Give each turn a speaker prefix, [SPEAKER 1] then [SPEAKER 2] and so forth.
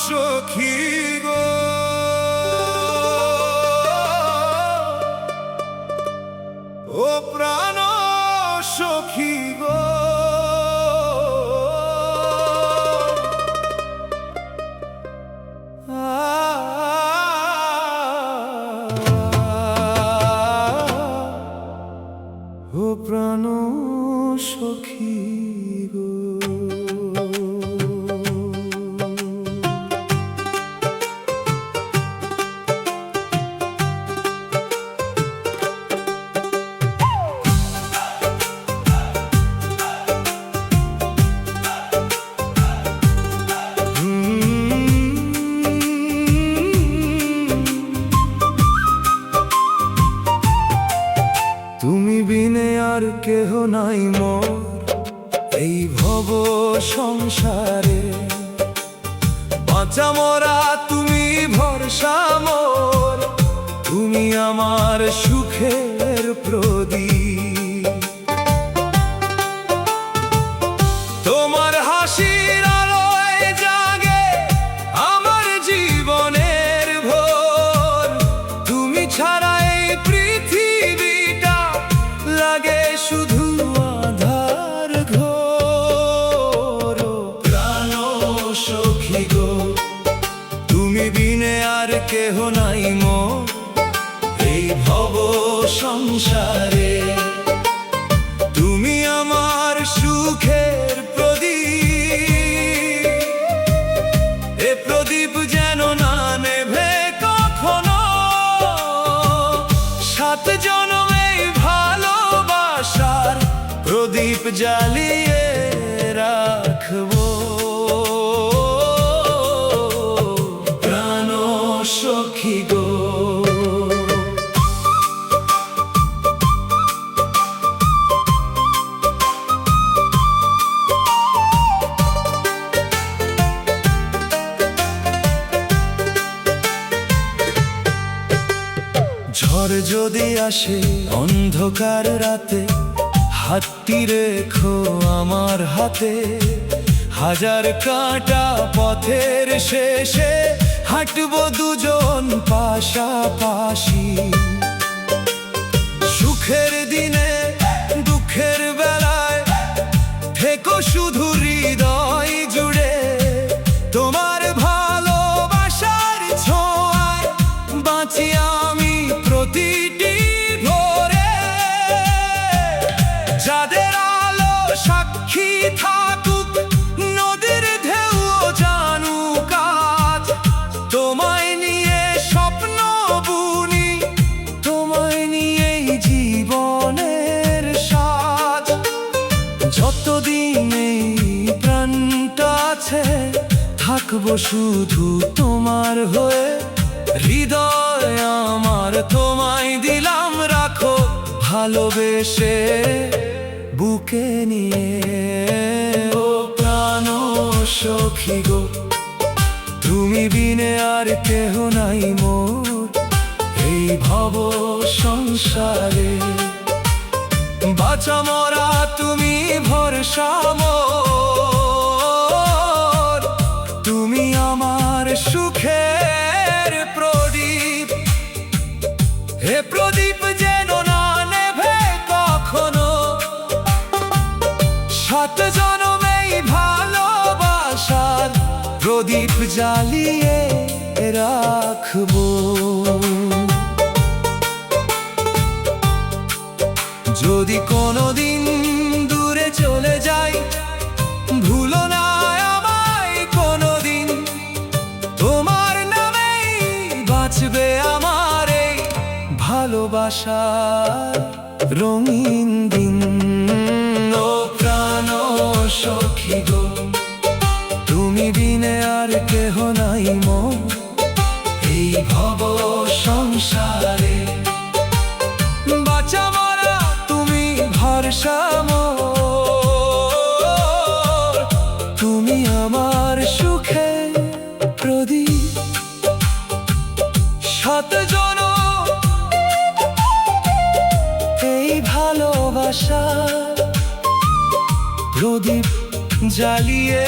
[SPEAKER 1] সখী গো, ও প্রাণ সখী গো, ও প্রাণ সখী গো। তুমি বিনে আর কেহ নাই মোর এই ভব সংসারে, বাঁচা মরা তুমি ভরসা মোর, তুমি আমার সুখের প্রদীপ। তোমার হাসির আলোয় জাগে আমার জীবনের ভোর, তুমি ছাড়া এই পৃথিবীটা লাগে শুধু আধার ঘোর। প্রাণ সখী গো, তুমি বিনে আর কেহ নাই মোর এই ভব সংসারে, তুমি আমার সুখের প্রদীপ। এ প্রদীপ যেন না নেভে কখনো, সাত জনমে ভালোবাসার প্রদীপ জ্বালিয়ে রাখবো। প্রাণ সখী গো, ঝড় যদি আসে অন্ধকার রাতে, হাতটি রেখো আমার হাতে। হাজার কাঁটা পথের শেষে হাঁটবো দুজন পাশাপাশি। সুখের দিনে দুঃখের বেলায় থেকো শুধু হৃদয় জুড়ে, তোমার ভালোবাসার ছোঁয়ায় বাঁচি আমি প্রতিটি ভোরে। যাদের আলো সাক্ষী থাকুক, নদীর ঢেউ জানুক আজ, তোমায় নিয়ে স্বপ্ন বুনি, তোমায় নিয়েই জীবনের সাজ। যতদিন এই প্রাণটা আছে থাকবো শুধু তোমার হয়ে, হৃদয় আমার তোমায় দিলাম রাখো ভালোবেসে বুকে নিয়ে। ও প্রাণ সখী গো, তুমি বিনে আর কেহ নাই মোর এই ভব সংসারে, বাঁচা মরা তুমি ভরসা মোর, তুমি আমার সুখের প্রদীপ। হে প্রদীপ যেন না নেভে কখনো, সাত জনমেই ভালোবাসার প্রদীপ জ্বালিয়ে রাখবো। যদি কোনোদিন দূরে চলে যাই, ভুলো না আমায় কোনোদিন, তোমার নামেই বাঁচবে আমার এই ভালোবাসার রঙিন দিন। ও প্রাণ সখী গো, তুমি বিনে আর কেহ নাই মোর এই ভব সংসারে, বাঁচা মরা তুমি ভরসা মোর, তুমি আমার সুখের প্রদীপ। সাত জনম এই ভালোবাসা প্রদীপ জ্বালিয়ে